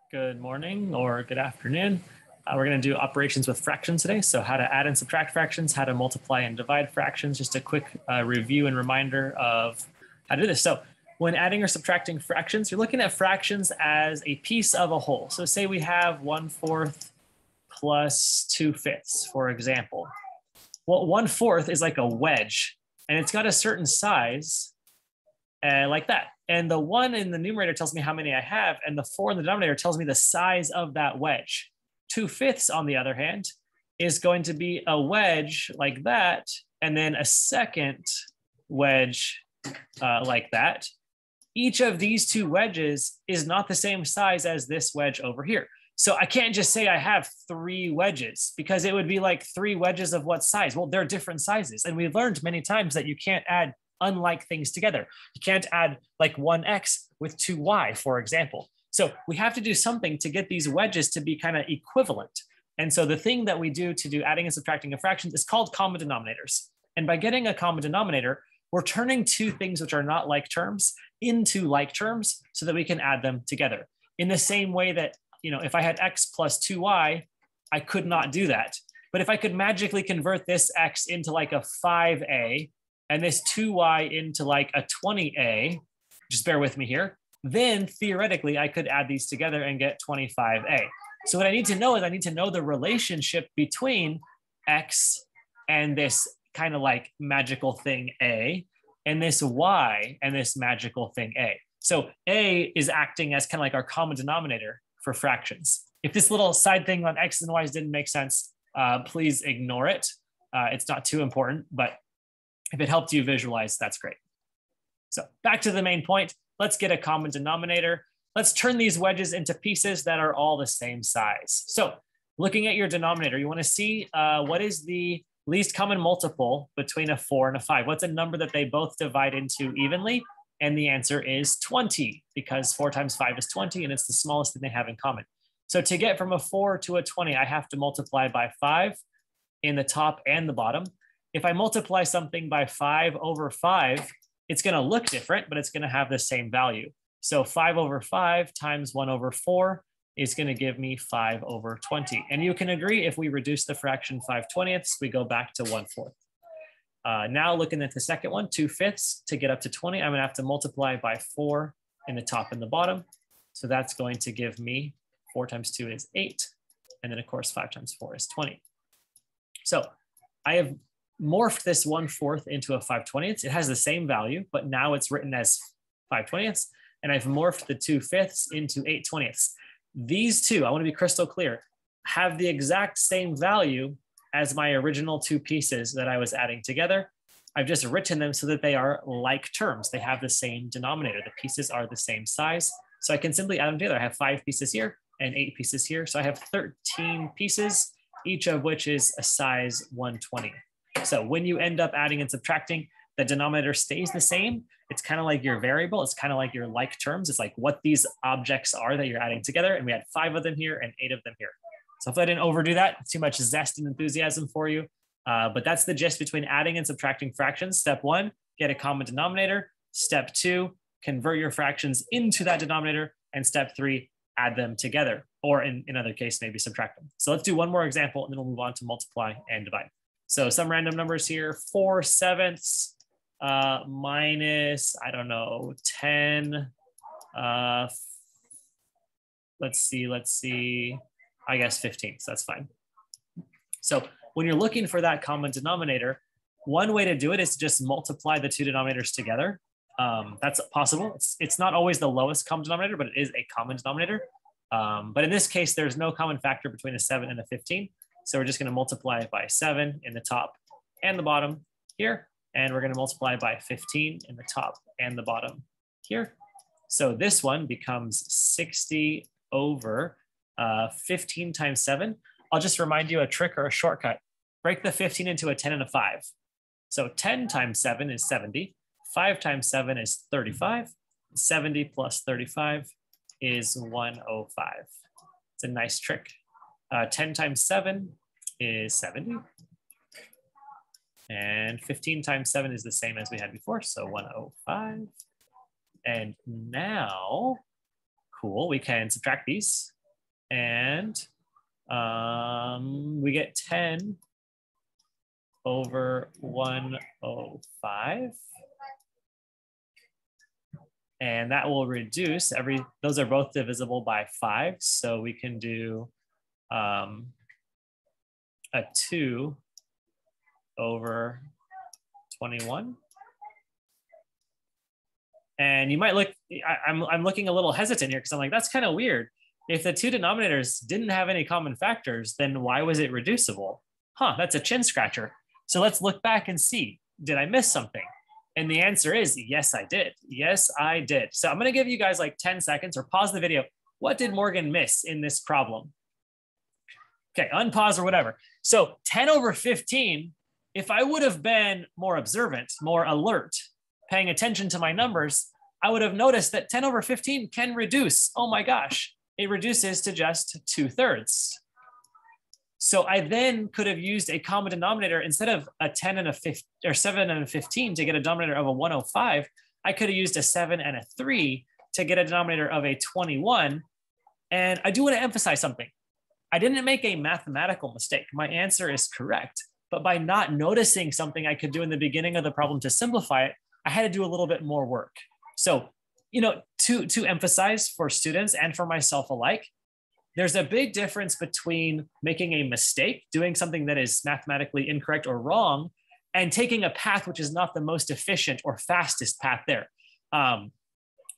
Good morning or good afternoon. We're going to do operations with fractions today. So how to add and subtract fractions, how to multiply and divide fractions, just a quick review and reminder of how to do this. So when adding or subtracting fractions, you're looking at fractions as a piece of a whole. So say we have 1/4 plus 2/5, for example. Well, 1/4 is like a wedge, and it's got a certain size like that. And the 1 in the numerator tells me how many I have, and the 4 in the denominator tells me the size of that wedge. 2/5, on the other hand, is going to be a wedge like that, and then a second wedge like that. Each of these two wedges is not the same size as this wedge over here. So I can't just say I have 3 wedges, because it would be like 3 wedges of what size? Well, they're different sizes. And we've learned many times that you can't add unlike things together. You can't add like 1x with 2y, for example. So we have to do something to get these wedges to be kind of equivalent. And so the thing that we do to do adding and subtracting of fractions is called common denominators. And by getting a common denominator, we're turning two things which are not like terms into like terms so that we can add them together. In the same way that, if I had x plus 2y, I could not do that. But if I could magically convert this x into like a 5a, and this 2y into like a 20a, just bear with me here, then theoretically I could add these together and get 25a. So what I need to know is I need to know the relationship between x and this kind of like magical thing a, and this y and this magical thing a. So a is acting as kind of like our common denominator for fractions. If this little side thing on x and y's didn't make sense, please ignore it. It's not too important, but if it helped you visualize, that's great. So back to the main point, let's get a common denominator. Let's turn these wedges into pieces that are all the same size. So looking at your denominator, you want to see what is the least common multiple between a 4 and a 5? What's a number that they both divide into evenly? And the answer is 20, because 4 times 5 is 20, and it's the smallest thing they have in common. So to get from a 4 to a 20, I have to multiply by 5 in the top and the bottom. If I multiply something by 5 over 5, it's going to look different, but it's going to have the same value. So 5 over 5 times 1 over 4 is going to give me 5 over 20. And you can agree, if we reduce the fraction 5/20, we go back to 1/4. Now looking at the second one, 2/5, to get up to 20, I'm going to have to multiply by 4 in the top and the bottom. So that's going to give me 4 times 2 is 8. And then, of course, 5 times 4 is 20. So I have morphed this 1/4 into a 5/20. It has the same value, but now it's written as 5/20. And I've morphed the 2/5 into 8/20. These two, I want to be crystal clear, have the exact same value as my original two pieces that I was adding together. I've just written them so that they are like terms. They have the same denominator. The pieces are the same size. So I can simply add them together. I have 5 pieces here and 8 pieces here. So I have 13 pieces, each of which is a size 1/20. So when you end up adding and subtracting, the denominator stays the same. It's kind of like your variable. It's kind of like your like terms. It's like what these objects are that you're adding together. And we had 5 of them here and 8 of them here. So if I didn't overdo that, too much zest and enthusiasm for you. But that's the gist between adding and subtracting fractions. Step 1, get a common denominator. Step 2, convert your fractions into that denominator. And step 3, add them together. Or in another case, maybe subtract them. So let's do one more example, and then we'll move on to multiply and divide. So some random numbers here, 4/7 minus, I don't know, 10. Let's see, I guess 15, so that's fine. So when you're looking for that common denominator, one way to do it is to just multiply the two denominators together. That's possible. It's not always the lowest common denominator, but it is a common denominator. But in this case, there's no common factor between a 7 and a 15. So we're just going to multiply by 7 in the top and the bottom here. And we're going to multiply by 15 in the top and the bottom here. So this one becomes 60 over 15 times 7. I'll just remind you a trick or a shortcut. Break the 15 into a 10 and a 5. So 10 times 7 is 70. 5 times 7 is 35. 70 plus 35 is 105. It's a nice trick. 10 times 7 is 70. And 15 times 7 is the same as we had before, so 105. And now, cool, we can subtract these. And we get 10 over 105. And that will reduce those are both divisible by 5. So we can do a 2 over 21. And you might look, I'm looking a little hesitant here because I'm like, that's kind of weird. If the two denominators didn't have any common factors, then why was it reducible? Huh, that's a chin scratcher. So let's look back and see, did I miss something? And the answer is, yes, I did. Yes, I did. So I'm gonna give you guys like 10 seconds or pause the video. What did Morgan miss in this problem? Okay, unpause or whatever. So 10 over 15, if I would have been more observant, more alert, paying attention to my numbers, I would have noticed that 10 over 15 can reduce. Oh my gosh, it reduces to just 2/3. So I then could have used a common denominator instead of a 10 and a 15 or 7 and a 15 to get a denominator of a 105. I could have used a 7 and a 3 to get a denominator of a 21. And I do want to emphasize something. I didn't make a mathematical mistake. My answer is correct. But by not noticing something I could do in the beginning of the problem to simplify it, I had to do a little bit more work. So, you know, to emphasize for students and for myself alike, there's a big difference between making a mistake, doing something that is mathematically incorrect or wrong, and taking a path which is not the most efficient or fastest path there.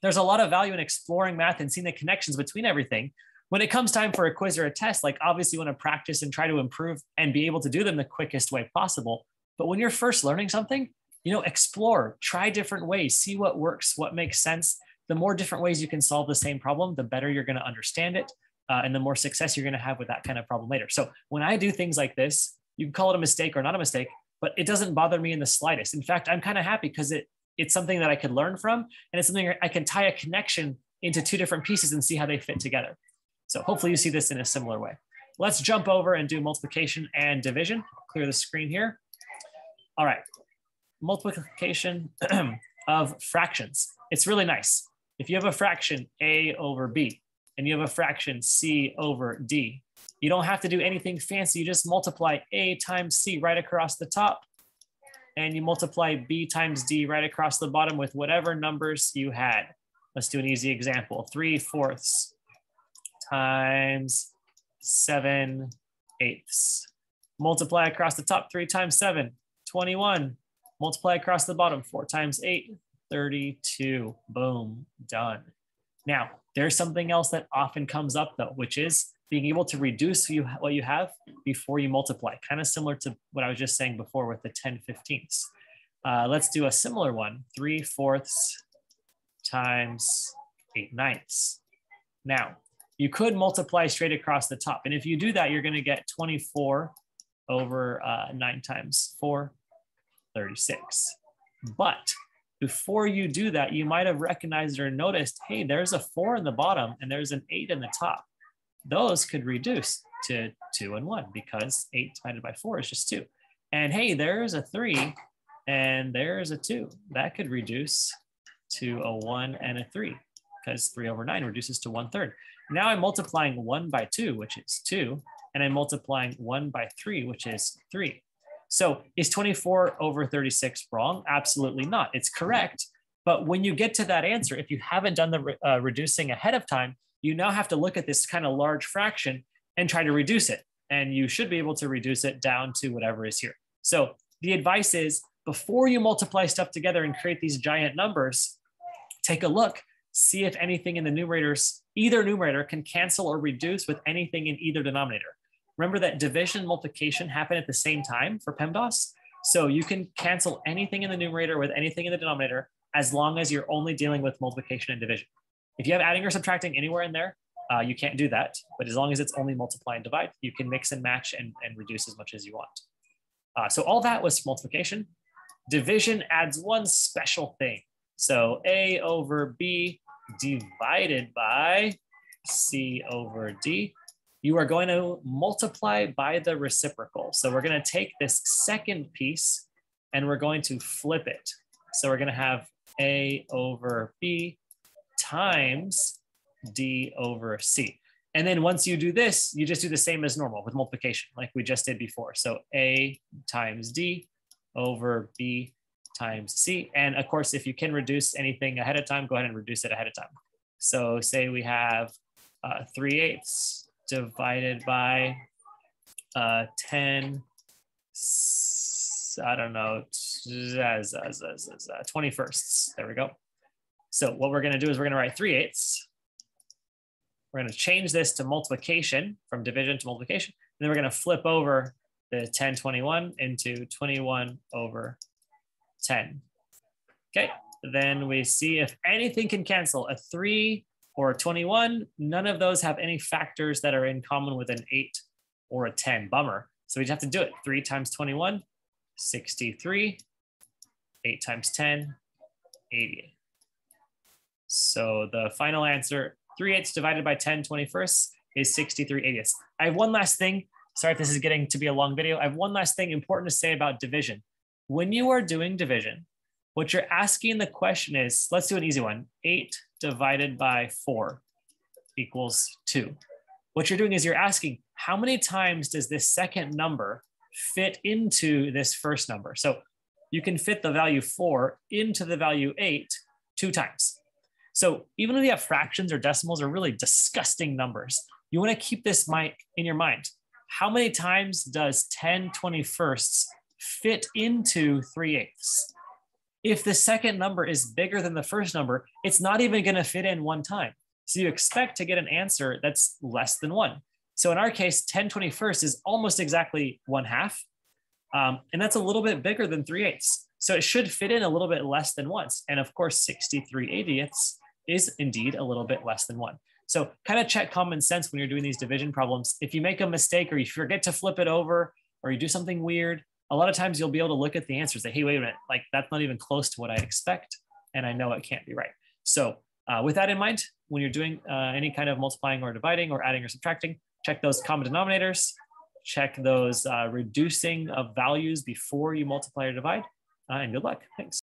There's a lot of value in exploring math and seeing the connections between everything. When it comes time for a quiz or a test, like obviously you want to practice and try to improve and be able to do them the quickest way possible. But when you're first learning something, you know, explore, try different ways, see what works, what makes sense. The more different ways you can solve the same problem, the better you're going to understand it. And the more success you're going to have with that kind of problem later. So when I do things like this, you can call it a mistake or not a mistake, but it doesn't bother me in the slightest. In fact, I'm kind of happy because it's something that I could learn from, and it's something I can tie a connection into two different pieces and see how they fit together. So hopefully you see this in a similar way. Let's jump over and do multiplication and division. Clear the screen here. All right, multiplication of fractions. It's really nice. If you have a fraction A over B, and you have a fraction C over D, you don't have to do anything fancy. You just multiply A times C right across the top, and you multiply B times D right across the bottom with whatever numbers you had. Let's do an easy example. 3/4 times 7/8. Multiply across the top, 3 times 7, 21. Multiply across the bottom, 4 times 8, 32. Boom, done. Now, there's something else that often comes up though, which is being able to reduce what you have before you multiply, kind of similar to what I was just saying before with the 10/15. Let's do a similar one, 3/4 times 8/9. Now, you could multiply straight across the top. And if you do that, you're gonna get 24 over 9 times 4, 36. But before you do that, you might have recognized or noticed, hey, there's a 4 in the bottom and there's an 8 in the top. Those could reduce to 2 and 1 because 8 divided by 4 is just 2. And hey, there's a 3 and there's a 2. That could reduce to a 1 and a 3 because 3 over 9 reduces to 1/3. Now I'm multiplying 1 by 2, which is 2, and I'm multiplying 1 by 3, which is 3. So is 24 over 36 wrong? Absolutely not. It's correct. But when you get to that answer, if you haven't done the reducing ahead of time, you now have to look at this kind of large fraction and try to reduce it. And you should be able to reduce it down to whatever is here. So the advice is before you multiply stuff together and create these giant numbers, take a look, see if anything in the numerators, either numerator can cancel or reduce with anything in either denominator. Remember that division and multiplication happen at the same time for PEMDAS. So you can cancel anything in the numerator with anything in the denominator as long as you're only dealing with multiplication and division. If you have adding or subtracting anywhere in there, you can't do that. But as long as it's only multiply and divide, you can mix and match and reduce as much as you want. So all that was multiplication. Division adds one special thing. So A over B divided by C over D. You are going to multiply by the reciprocal. So we're going to take this second piece and we're going to flip it. So we're going to have A over B times D over C. And then once you do this, you just do the same as normal with multiplication, like we just did before. So A times D over B times C. And of course, if you can reduce anything ahead of time, go ahead and reduce it ahead of time. So say we have 3/8 divided by 10, I don't know, 21sts. There we go. So what we're going to do is we're going to write 3/8. We're going to change this to multiplication, from division to multiplication. And then we're going to flip over the 1021 into 21 over 10. Okay, then we see if anything can cancel. A 3 or a 21, none of those have any factors that are in common with an 8 or a 10. Bummer. So we just have to do it. 3 times 21, 63. 8 times 10, 88. So the final answer, 3/8 divided by 10 21st is 63/80. I have one last thing. Sorry if this is getting to be a long video. I have one last thing important to say about division. When you are doing division, what you're asking the question is, let's do an easy one. 8 divided by 4 equals 2. What you're doing is you're asking, how many times does this second number fit into this first number? So you can fit the value 4 into the value 8 2 times. So even if you have fractions or decimals or really disgusting numbers, you want to keep this in your mind. How many times does 10 21sts fit into 3/8? If the second number is bigger than the first number, it's not even going to fit in one time. So you expect to get an answer that's less than 1. So in our case, 10 21st is almost exactly 1/2. And that's a little bit bigger than 3/8. So it should fit in a little bit less than once. And of course, 63/80 is indeed a little bit less than 1. So kind of check common sense when you're doing these division problems. If you make a mistake or you forget to flip it over or you do something weird, a lot of times you'll be able to look at the answers and say, hey, wait a minute, like that's not even close to what I expect. And I know it can't be right. So with that in mind, when you're doing any kind of multiplying or dividing or adding or subtracting, check those common denominators, check those reducing of values before you multiply or divide, and good luck. Thanks.